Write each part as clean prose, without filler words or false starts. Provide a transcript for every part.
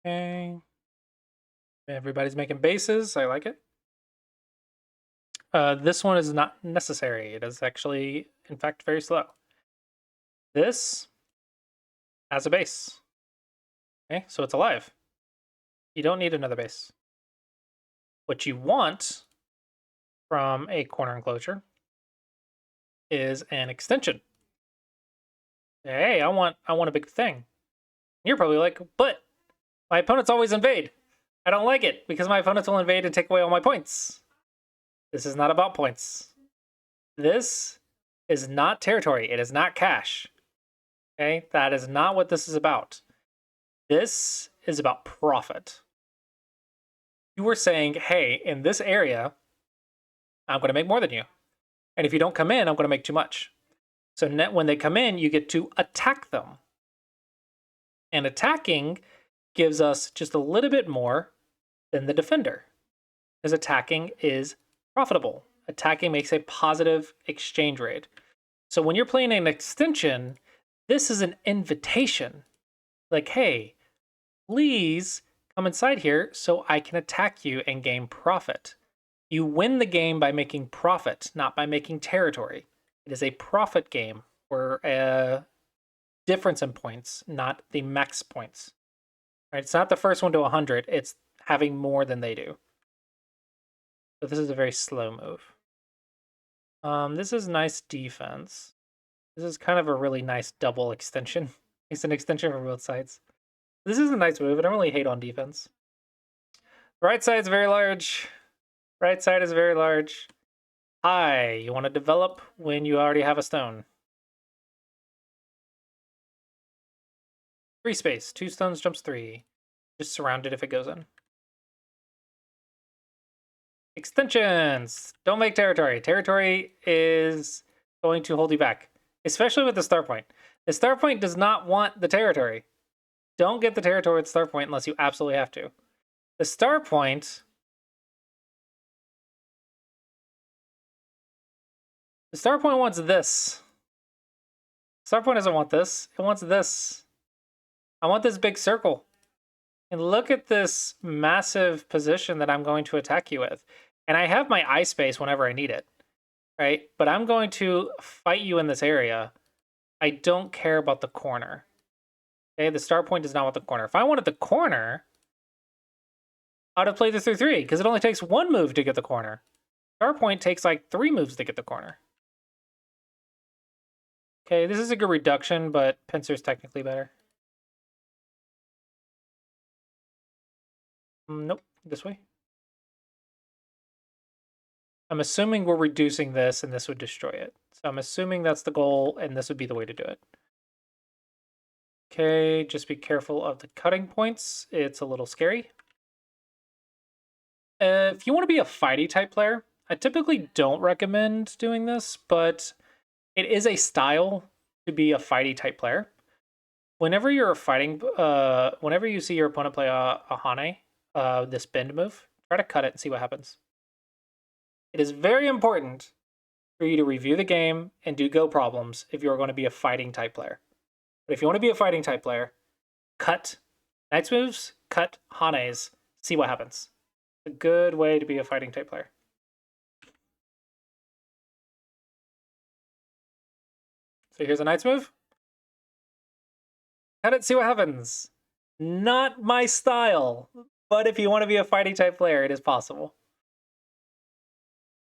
Okay. Everybody's making bases. I like it. This one is not necessary. It is actually, in fact, very slow. This has a base. Okay, so it's alive. You don't need another base. What you want from a corner enclosure is an extension. Hey, I want a big thing. You're probably like, but my opponents always invade. I don't like it because my opponents will invade and take away all my points. This is not about points. This is not territory. It is not cash. Okay, that is not what this is about. This is about profit. You were saying, hey, in this area, I'm going to make more than you. And if you don't come in, I'm going to make too much. So when they come in, you get to attack them. And attacking gives us just a little bit more than the defender. Because attacking is profitable. Attacking makes a positive exchange rate. So when you're playing an extension, this is an invitation. Like, hey, please come inside here so I can attack you and gain profit. You win the game by making profit, not by making territory. It is a profit game or a difference in points, not the max points. Right? It's not the first one to 100. It's having more than they do. So this is a very slow move. This is nice defense. This is kind of a really nice double extension. It's an extension for both sides. This is a nice move. I don't really hate on defense. Right side's very large. Right side is very large. Hi, you want to develop when you already have a stone. 3 space. 2 stones jumps 3. Just surround it if it goes in. Extensions! Don't make territory. Territory is going to hold you back. Especially with the star point. The star point does not want the territory. Don't get the territory with star point unless you absolutely have to. The star point... The star point wants this. Star point doesn't want this. It wants this. I want this big circle. And look at this massive position that I'm going to attack you with. And I have my eye space whenever I need it. Right? But I'm going to fight you in this area. I don't care about the corner. Okay, the star point does not want the corner. If I wanted the corner, I'd have played the 3-3, because it only takes 1 move to get the corner. Star point takes like 3 moves to get the corner. Okay, this is a good reduction, but pincer's technically better. Nope, this way. I'm assuming we're reducing this, and this would destroy it. So I'm assuming that's the goal, and this would be the way to do it. Okay, just be careful of the cutting points. It's a little scary. If you want to be a fighty type player, I typically don't recommend doing this, but it is a style to be a fighty type player. Whenever you're fighting, whenever you see your opponent play a Hane, this bend move, try to cut it and see what happens. It is very important for you to review the game and do go problems if you're going to be a fighting type player. But if you want to be a fighting type player, cut Knight's moves, cut Hane's, see what happens. A good way to be a fighting type player. So here's a Knight's move. Cut it, see what happens. Not my style, but if you want to be a fighting type player, it is possible.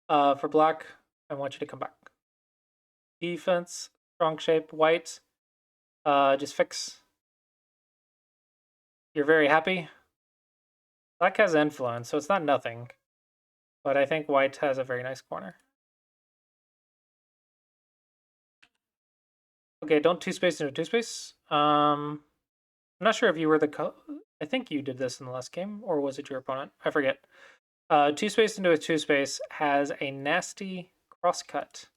For black, I want you to come back. Defense, strong shape, white. Just fix. You're very happy. Black has influence, so it's not nothing. But I think white has a very nice corner. Okay, don't 2-space into 2-space. I'm not sure if you were the... I think you did this in the last game, or was it your opponent? I forget. 2-space into a 2-space has a nasty crosscut.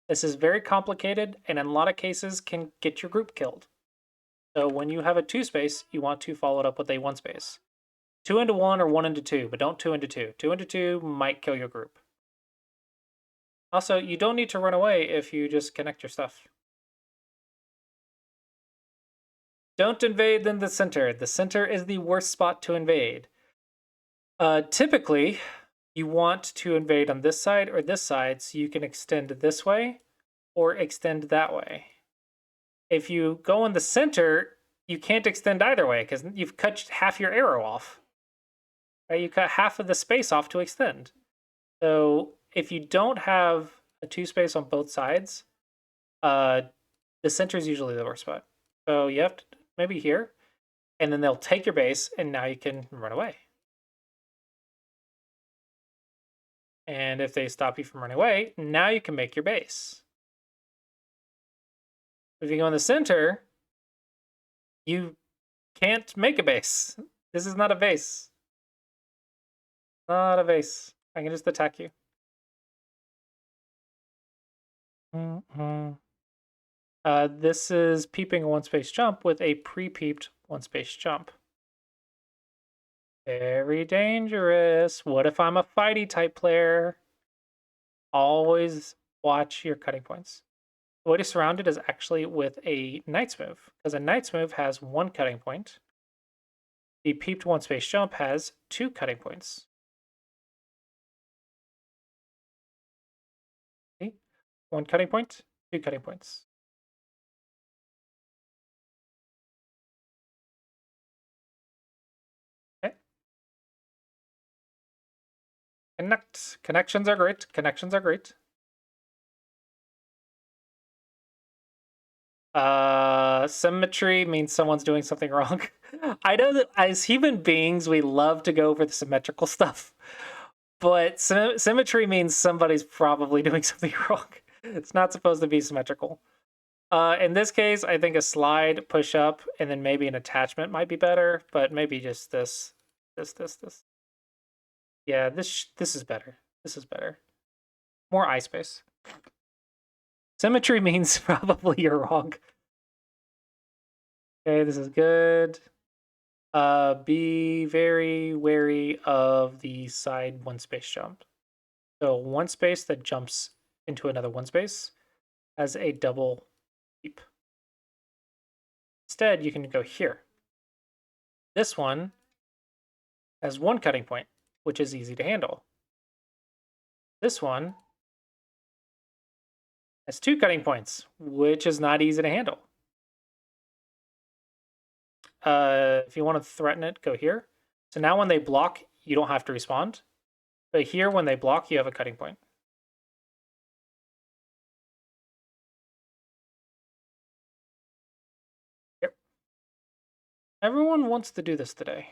This is very complicated, and in a lot of cases can get your group killed. So when you have a 2-space, you want to follow it up with a 1-space. 2 into 1 or 1 into 2, but don't 2 into 2. 2 into 2 might kill your group. Also, you don't need to run away if you just connect your stuff. Don't invade in the center. The center is the worst spot to invade. Typically, you want to invade on this side or this side so you can extend this way or extend that way. If you go in the center, you can't extend either way because you've cut half your arrow off. Right? You cut half of the space off to extend. So if you don't have a 2 space on both sides, the center is usually the worst spot. So you have to maybe here, and then they'll take your base, and now you can run away. And if they stop you from running away, now you can make your base. If you go in the center, you can't make a base. This is not a base. Not a base. I can just attack you. This is peeping a 1 space jump with a pre-peeped 1 space jump. Very dangerous. What if I'm a fighty type player? Always watch your cutting points. The way to surround it is actually with a knight's move, because a knight's move has 1 cutting point. The peeped 1 space jump has 2 cutting points. See? 1 cutting point, 2 cutting points. Okay. Connect. Connections are great. Connections are great. Symmetry means someone's doing something wrong. I know that as human beings, we love to go for the symmetrical stuff, but symmetry means somebody's probably doing something wrong. It's not supposed to be symmetrical. In this case, I think a slide, push up, and then maybe an attachment might be better, but maybe just this. Yeah, this is better. This is better. More eye space. Symmetry means probably you're wrong. Okay, this is good. Be very wary of the side 1 space jump. So 1 space that jumps into another 1 space has a double peep. Instead, you can go here. This one has 1 cutting point, which is easy to handle. This one has 2 cutting points, which is not easy to handle. If you want to threaten it, go here. So now when they block, you don't have to respond. But here, when they block, you have a cutting point. Yep. Everyone wants to do this today.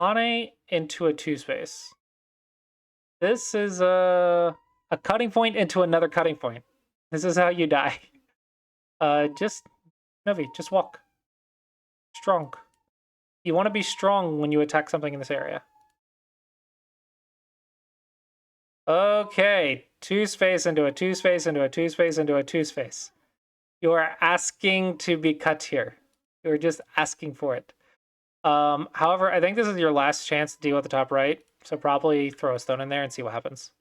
Ane into a 2 space. This is a cutting point into another cutting point. This is how you die. Novi, just walk. Strong. You want to be strong when you attack something in this area. Okay, 2 space into a 2 space into a 2 space into a 2 space. You are asking to be cut here. You're just asking for it. However, I think this is your last chance to deal with the top right, so probably throw a stone in there and see what happens.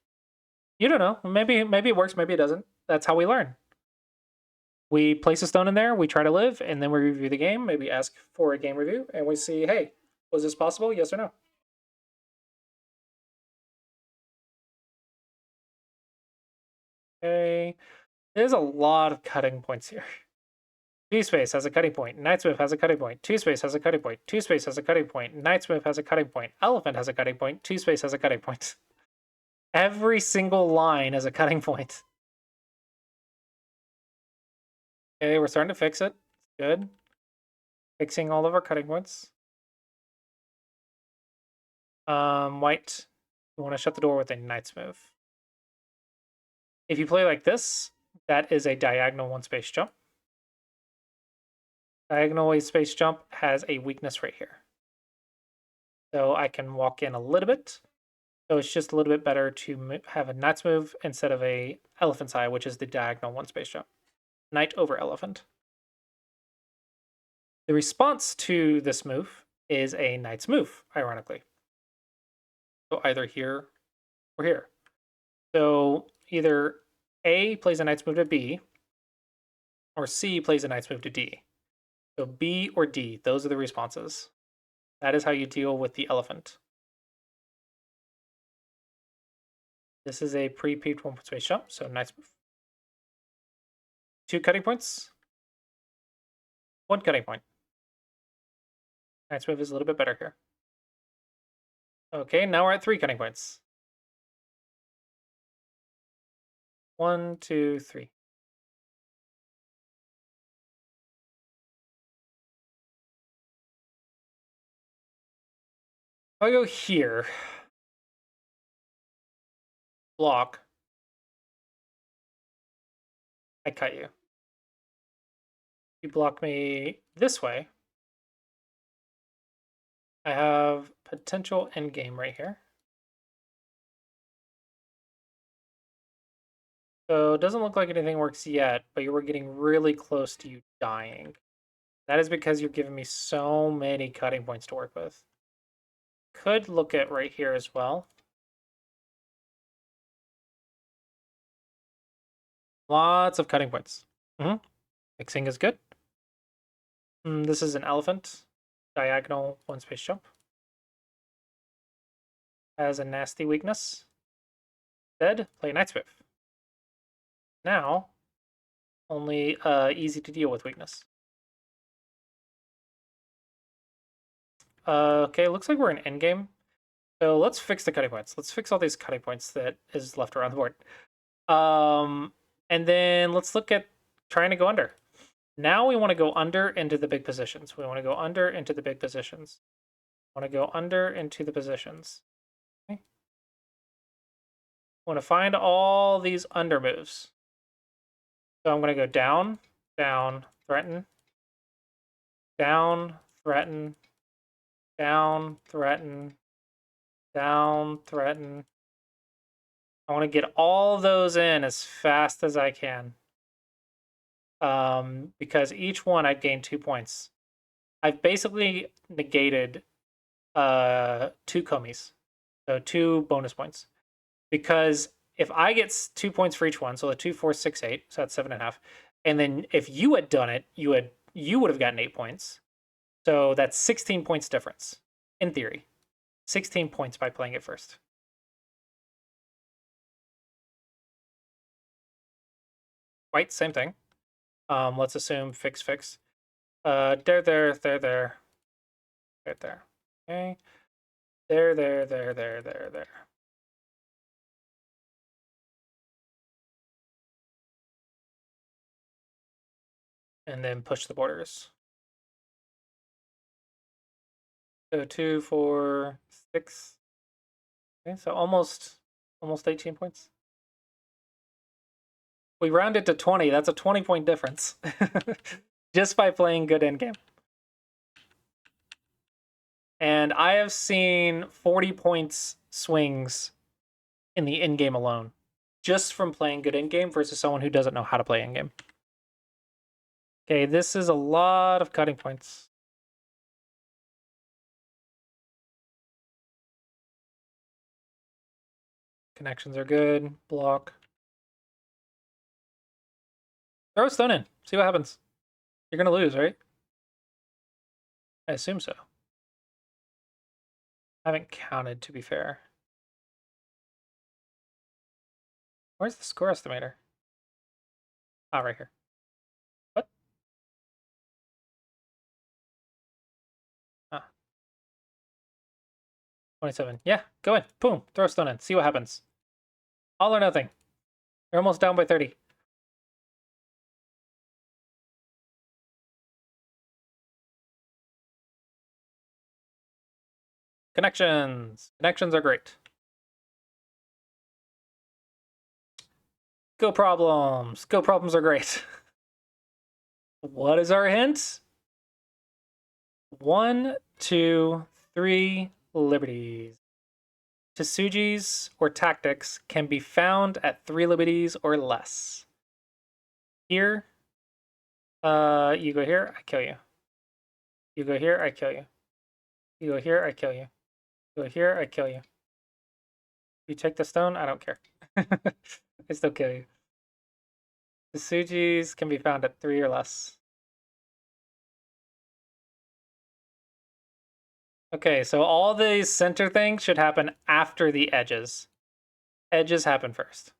You don't know. Maybe it works, maybe it doesn't. That's how we learn. We place a stone in there, we try to live, and then we review the game, maybe ask for a game review, and we see, hey, was this possible? Yes or no? Okay. There's a lot of cutting points here. 2 space has a cutting point. Knight's move has a cutting point. 2 space has a cutting point. 2 space has a cutting point. Knight's move has a cutting point. Elephant has a cutting point. 2 space has a cutting point. Every single line has a cutting point. Okay, we're starting to fix it. Good. Fixing all of our cutting points. White, you want to shut the door with a knight's move. If you play like this, that is a diagonal 1 space jump. Diagonal 1 space jump has a weakness right here. So I can walk in a little bit. So it's just a little bit better to have a knight's move instead of a elephant's eye, which is the diagonal 1 space jump. Knight over elephant. The response to this move is a knight's move, ironically. So either here or here. So either A plays a knight's move to B, or C plays a knight's move to D. So B or D, those are the responses. That is how you deal with the elephant. This is a pre-peeped 1 space jump, so knight's move. 2 cutting points. 1 cutting point. Knight's move is a little bit better here. Okay, now we're at 3 cutting points. 1, 2, 3. I'll go here. Block. I cut you. You block me this way. I have potential endgame right here. So it doesn't look like anything works yet, but you were getting really close to you dying. That is because you're giving me so many cutting points to work with. Could look at right here as well. Lots of cutting points. Mixing is good. This is an elephant. Diagonal 1 space jump. Has a nasty weakness. Dead, play knight's move. Now, only easy to deal with weakness. Okay, looks like we're in endgame. So let's fix the cutting points. Let's fix all these cutting points that is left around the board. And then let's look at trying to go under. Now we want to go under into the big positions. We want to go under into the big positions. Want to go under into the positions. Okay. Want to find all these under moves. So I'm going to go down, down, threaten, down, threaten, down, threaten, down, threaten. I want to get all those in as fast as I can. Because each one I'd gain 2 points. I've basically negated 2 komis. So 2 bonus points. Because if I get 2 points for each one, so the 2, 4, 6, 8, so that's 7.5. And then if you had done it, you would have gotten 8 points. So that's 16 points difference, in theory. 16 points by playing it first. White, same thing. Let's assume fix. There. Okay. There. And then push the borders. So 2, 4, 6. Okay, so almost 18 points. We rounded to 20. That's a 20-point difference. Just by playing good endgame. And I have seen 40 points swings in the endgame alone. Just from playing good endgame versus someone who doesn't know how to play endgame. Okay, this is a lot of cutting points. Connections are good. Block. Throw a stone in. See what happens. You're going to lose, right? I assume so. I haven't counted, to be fair. Where's the score estimator? Ah, right here. What? Ah. 27. Yeah, go in. Boom. Throw a stone in. See what happens. All or nothing. You're almost down by 30. Connections. Connections are great. Go problems. Go problems are great. What is our hint? 1, 2, 3 liberties. Tsujis or tactics can be found at 3 liberties or less. Here, you go here, I kill you. You go here, I kill you. You go here, I kill you. You go here, I kill you. You take the stone, I don't care. I still kill you. The Sujis can be found at 3 or less. Okay, so all these center things should happen after the edges. Edges happen first.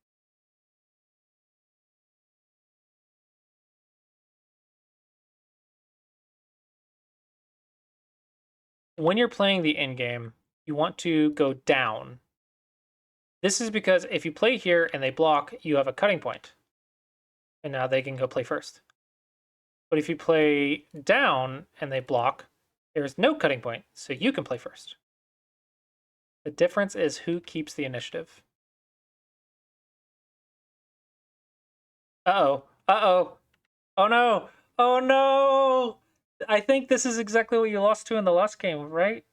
When you're playing the end game, you want to go down. This is because if you play here and they block, you have a cutting point. And now they can go play first. But if you play down and they block, there's no cutting point, so you can play first. The difference is who keeps the initiative. Uh-oh. Uh-oh. Oh no. Oh no. I think this is exactly what you lost to in the last game, right?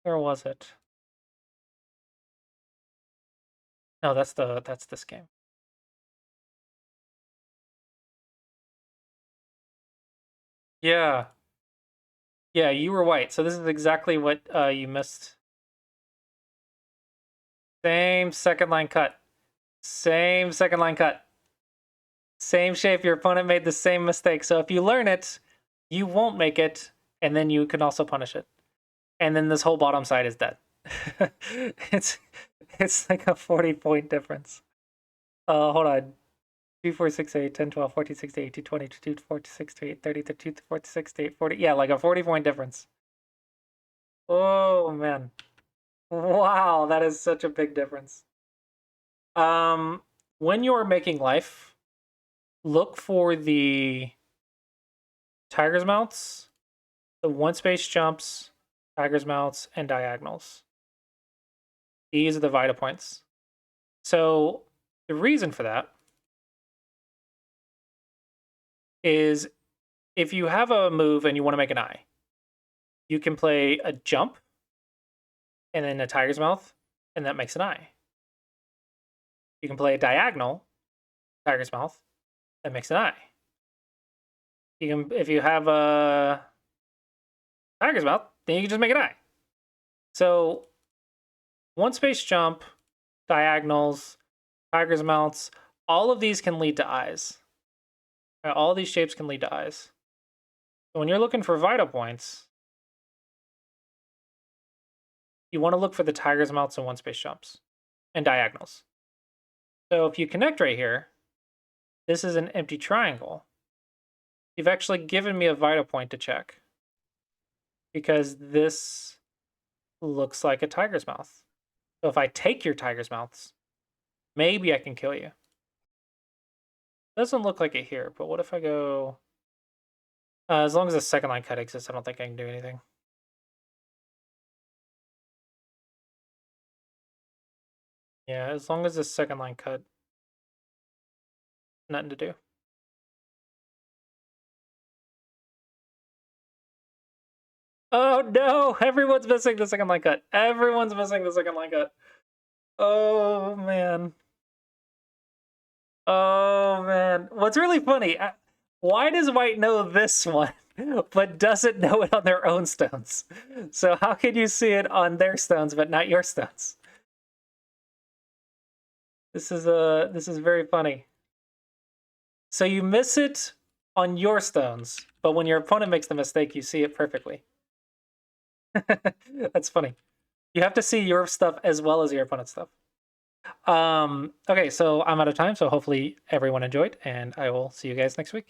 Where was it? No, that's this game. Yeah. Yeah, you were white. So this is exactly what you missed. Same second line cut. Same second line cut. Same shape. Your opponent made the same mistake. So if you learn it, you won't make it, and then you can also punish it. And then this whole bottom side is dead. it's like a 40-point difference. Hold on. 2, 4, 6, 8, 10, 12, 14, 16, 18, 20, 22, 46, 28, 30, 32, 46, 28, 40. Yeah, like a 40-point difference. Oh, man. Wow, that is such a big difference. When you're making life, look for the tiger's mouths, the one-space jumps, tiger's mouths, and diagonals. These are the Vita points. So the reason for that is if you have a move and you want to make an eye, you can play a jump and then a tiger's mouth, and that makes an eye. You can play a diagonal, tiger's mouth, that makes an eye. You can, if you have a tiger's mouth, then you can just make an eye. So one space jump, diagonals, tiger's mouths, all of these can lead to eyes. All these shapes can lead to eyes. So when you're looking for Vita points, you want to look for the tiger's mouths and one space jumps and diagonals. So if you connect right here, this is an empty triangle. You've actually given me a Vita point to check because this looks like a tiger's mouth. So if I take your tiger's mouths, maybe I can kill you. Doesn't look like it here, but what if I go... as long as the second line cut exists, I don't think I can do anything. Yeah, as long as the second line cut, nothing to do. Oh no! Everyone's missing the second line cut. Everyone's missing the second line cut. Oh man. Oh man. What's really funny, why does white know this one, but doesn't know it on their own stones? So how can you see it on their stones, but not your stones? This is very funny. So you miss it on your stones, but when your opponent makes the mistake, you see it perfectly. That's funny. You have to see your stuff as well as your opponent's stuff. Okay, so I'm out of time, so hopefully everyone enjoyed, and I will see you guys next week.